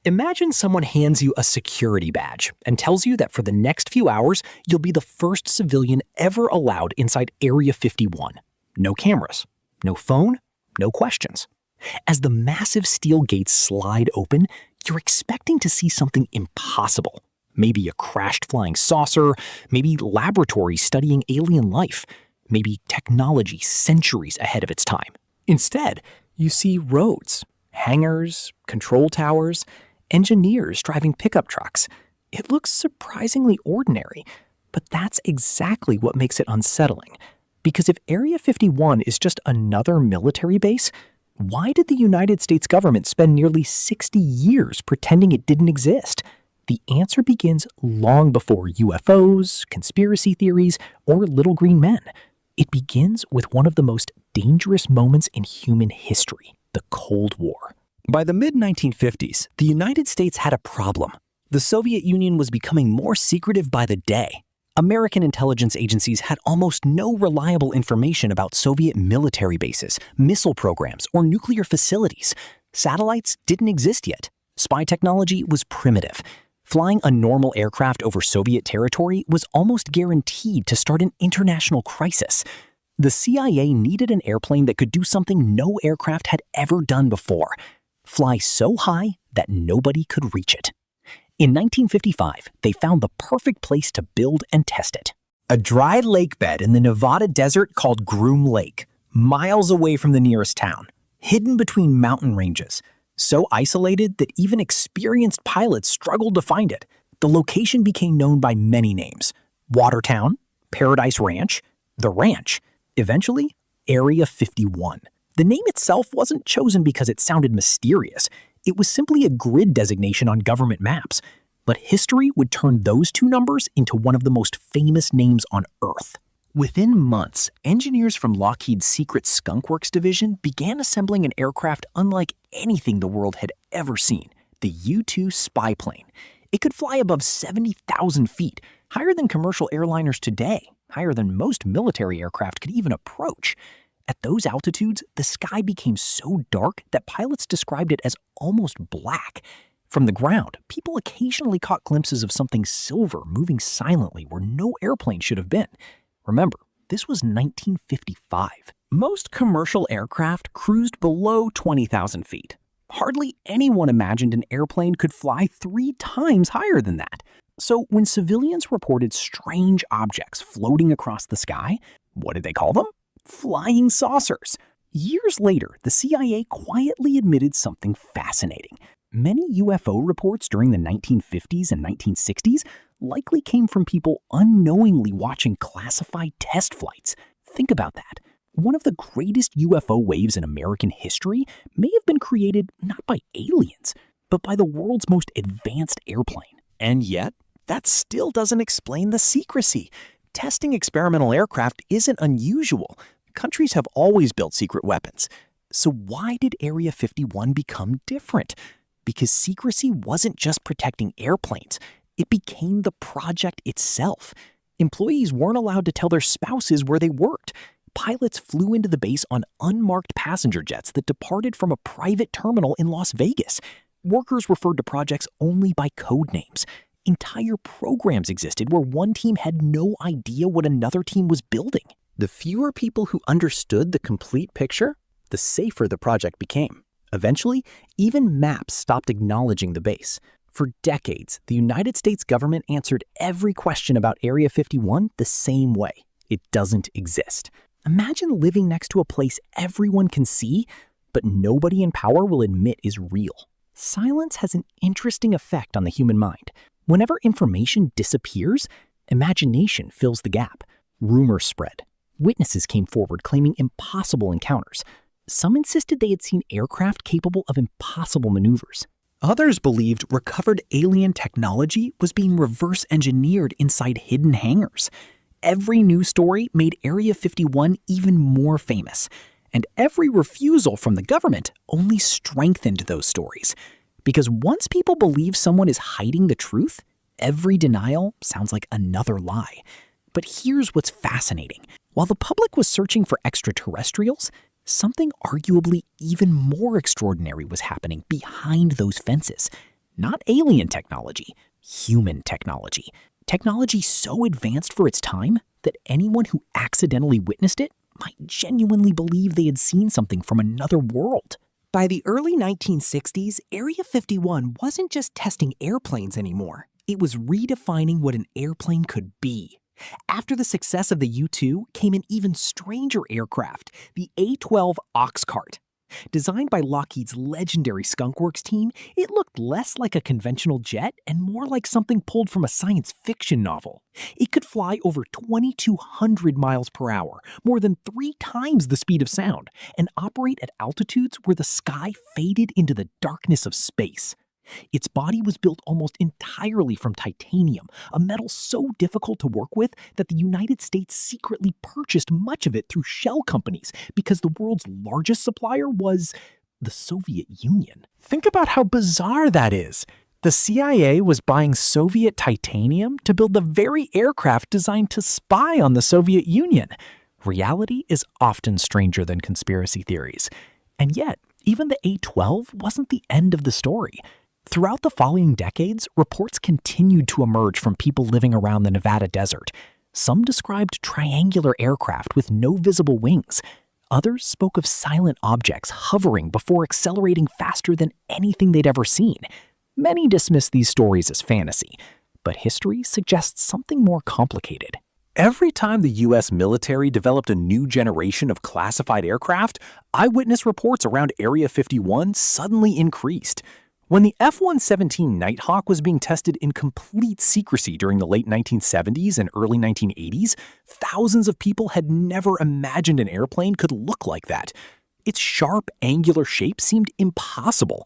Imagine someone hands you a security badge and tells you that for the next few hours, you'll be the first civilian ever allowed inside Area 51. No cameras, no phone, no questions. As the massive steel gates slide open, you're expecting to see something impossible. Maybe a crashed flying saucer, maybe laboratories studying alien life, maybe technology centuries ahead of its time. Instead, you see roads, hangars, control towers, engineers driving pickup trucks. It looks surprisingly ordinary, but that's exactly what makes it unsettling. Because if Area 51 is just another military base, why did the United States government spend nearly 60 years pretending it didn't exist? The answer begins long before UFOs, conspiracy theories, or little green men. It begins with one of the most dangerous moments in human history, the Cold War. By the mid-1950s, the United States had a problem. The Soviet Union was becoming more secretive by the day. American intelligence agencies had almost no reliable information about Soviet military bases, missile programs, or nuclear facilities. Satellites didn't exist yet. Spy technology was primitive. Flying a normal aircraft over Soviet territory was almost guaranteed to start an international crisis. The CIA needed an airplane that could do something no aircraft had ever done before: fly so high that nobody could reach it. In 1955, they found the perfect place to build and test it. A dry lake bed in the Nevada desert called Groom Lake, miles away from the nearest town, hidden between mountain ranges, so isolated that even experienced pilots struggled to find it. The location became known by many names: Watertown, Paradise Ranch, The Ranch, eventually Area 51. The name itself wasn't chosen because it sounded mysterious. It was simply a grid designation on government maps. But history would turn those two numbers into one of the most famous names on Earth. Within months, engineers from Lockheed's secret Skunk Works division began assembling an aircraft unlike anything the world had ever seen: the U-2 spy plane. It could fly above 70,000 feet, higher than commercial airliners today, higher than most military aircraft could even approach. At those altitudes, the sky became so dark that pilots described it as almost black. From the ground, people occasionally caught glimpses of something silver moving silently where no airplane should have been. Remember, this was 1955. Most commercial aircraft cruised below 20,000 feet. Hardly anyone imagined an airplane could fly 3 times higher than that. So when civilians reported strange objects floating across the sky, what did they call them? Flying saucers. Years later, the CIA quietly admitted something fascinating. Many UFO reports during the 1950s and 1960s likely came from people unknowingly watching classified test flights. Think about that. One of the greatest UFO waves in American history may have been created not by aliens, but by the world's most advanced airplane. And yet, that still doesn't explain the secrecy. Testing experimental aircraft isn't unusual. Countries have always built secret weapons. So why did Area 51 become different? Because secrecy wasn't just protecting airplanes. It became the project itself. Employees weren't allowed to tell their spouses where they worked. Pilots flew into the base on unmarked passenger jets that departed from a private terminal in Las Vegas. Workers referred to projects only by code names. Entire programs existed where one team had no idea what another team was building. The fewer people who understood the complete picture, the safer the project became. Eventually, even maps stopped acknowledging the base. For decades, the United States government answered every question about Area 51 the same way: it doesn't exist. Imagine living next to a place everyone can see, but nobody in power will admit is real. Silence has an interesting effect on the human mind. Whenever information disappears, imagination fills the gap. Rumors spread. Witnesses came forward claiming impossible encounters. Some insisted they had seen aircraft capable of impossible maneuvers. Others believed recovered alien technology was being reverse engineered inside hidden hangars. Every news story made Area 51 even more famous, and every refusal from the government only strengthened those stories. Because once people believe someone is hiding the truth, every denial sounds like another lie. But here's what's fascinating. While the public was searching for extraterrestrials, something arguably even more extraordinary was happening behind those fences. Not alien technology, human technology. Technology so advanced for its time that anyone who accidentally witnessed it might genuinely believe they had seen something from another world. By the early 1960s, Area 51 wasn't just testing airplanes anymore. It was redefining what an airplane could be. After the success of the U-2 came an even stranger aircraft, the A-12 OXCART. Designed by Lockheed's legendary Skunk Works team, it looked less like a conventional jet and more like something pulled from a science fiction novel. It could fly over 2,200 miles per hour, more than 3 times the speed of sound, and operate at altitudes where the sky faded into the darkness of space. Its body was built almost entirely from titanium, a metal so difficult to work with that the United States secretly purchased much of it through shell companies because the world's largest supplier was the Soviet Union. Think about how bizarre that is. The CIA was buying Soviet titanium to build the very aircraft designed to spy on the Soviet Union. Reality is often stranger than conspiracy theories. And yet, even the A-12 wasn't the end of the story. Throughout the following decades, reports continued to emerge from people living around the Nevada desert. Some described triangular aircraft with no visible wings. Others spoke of silent objects hovering before accelerating faster than anything they'd ever seen. Many dismissed these stories as fantasy, but history suggests something more complicated. Every time the U.S. military developed a new generation of classified aircraft, eyewitness reports around Area 51 suddenly increased. When the F-117 Nighthawk was being tested in complete secrecy during the late 1970s and early 1980s, thousands of people had never imagined an airplane could look like that. Its sharp, angular shape seemed impossible.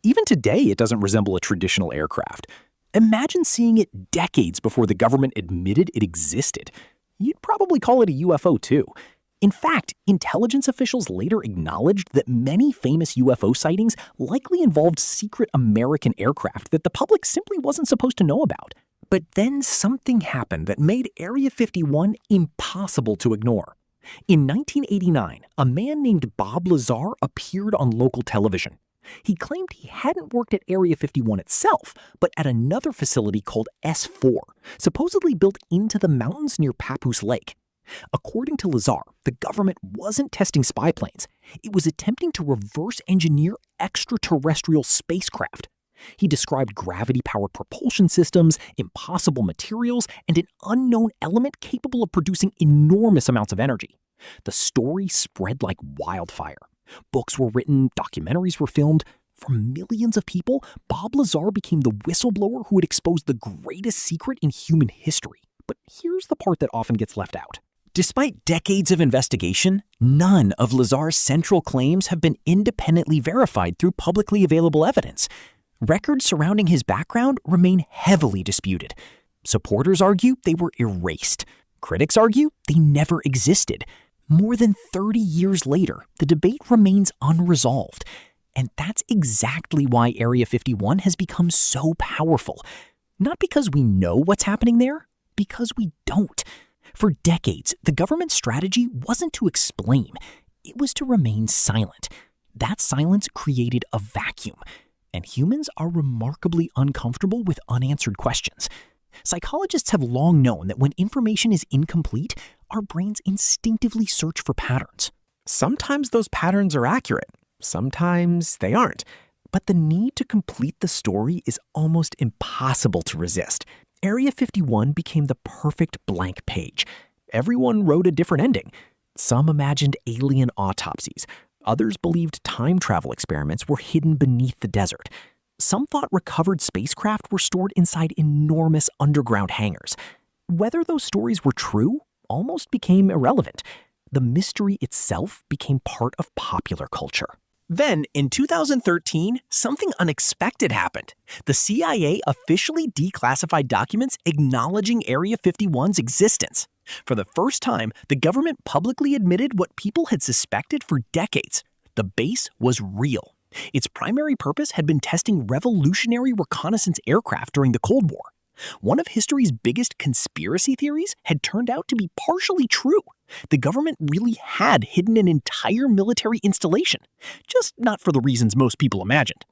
Even today, it doesn't resemble a traditional aircraft. Imagine seeing it decades before the government admitted it existed. You'd probably call it a UFO too. In fact, intelligence officials later acknowledged that many famous UFO sightings likely involved secret American aircraft that the public simply wasn't supposed to know about. But then something happened that made Area 51 impossible to ignore. In 1989, a man named Bob Lazar appeared on local television. He claimed he hadn't worked at Area 51 itself, but at another facility called S4, supposedly built into the mountains near Papoose Lake. According to Lazar, the government wasn't testing spy planes. It was attempting to reverse engineer extraterrestrial spacecraft. He described gravity-powered propulsion systems, impossible materials, and an unknown element capable of producing enormous amounts of energy. The story spread like wildfire. Books were written, documentaries were filmed. For millions of people, Bob Lazar became the whistleblower who had exposed the greatest secret in human history. But here's the part that often gets left out. Despite decades of investigation, none of Lazar's central claims have been independently verified through publicly available evidence. Records surrounding his background remain heavily disputed. Supporters argue they were erased. Critics argue they never existed. More than 30 years later, the debate remains unresolved. And that's exactly why Area 51 has become so powerful. Not because we know what's happening there, because we don't. For decades, the government's strategy wasn't to explain, it was to remain silent. That silence created a vacuum, and humans are remarkably uncomfortable with unanswered questions. Psychologists have long known that when information is incomplete, our brains instinctively search for patterns. Sometimes those patterns are accurate, sometimes they aren't. But the need to complete the story is almost impossible to resist. Area 51 became the perfect blank page. Everyone wrote a different ending. Some imagined alien autopsies. Others believed time travel experiments were hidden beneath the desert. Some thought recovered spacecraft were stored inside enormous underground hangars. Whether those stories were true almost became irrelevant. The mystery itself became part of popular culture. Then, in 2013, something unexpected happened. The CIA officially declassified documents acknowledging Area 51's existence. For the first time, the government publicly admitted what people had suspected for decades. The base was real. Its primary purpose had been testing revolutionary reconnaissance aircraft during the Cold War. One of history's biggest conspiracy theories had turned out to be partially true. The government really had hidden an entire military installation, just not for the reasons most people imagined.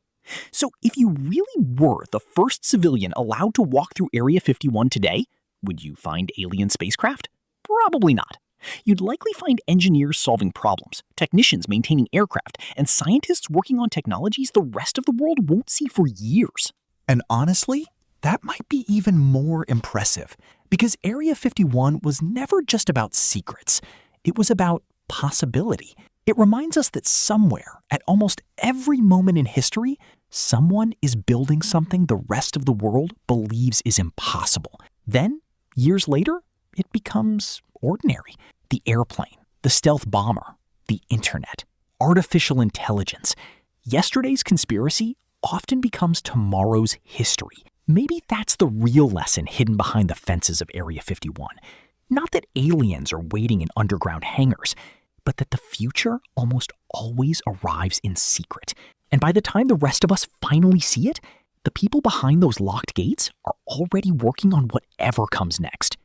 So if you really were the first civilian allowed to walk through Area 51 today, would you find alien spacecraft? Probably not. You'd likely find engineers solving problems, technicians maintaining aircraft, and scientists working on technologies the rest of the world won't see for years. And honestly, that might be even more impressive, because Area 51 was never just about secrets. It was about possibility. It reminds us that somewhere, at almost every moment in history, someone is building something the rest of the world believes is impossible. Then, years later, it becomes ordinary. The airplane, the stealth bomber, the internet, artificial intelligence. Yesterday's conspiracy often becomes tomorrow's history. Maybe that's the real lesson hidden behind the fences of Area 51. Not that aliens are waiting in underground hangars, but that the future almost always arrives in secret. And by the time the rest of us finally see it, the people behind those locked gates are already working on whatever comes next.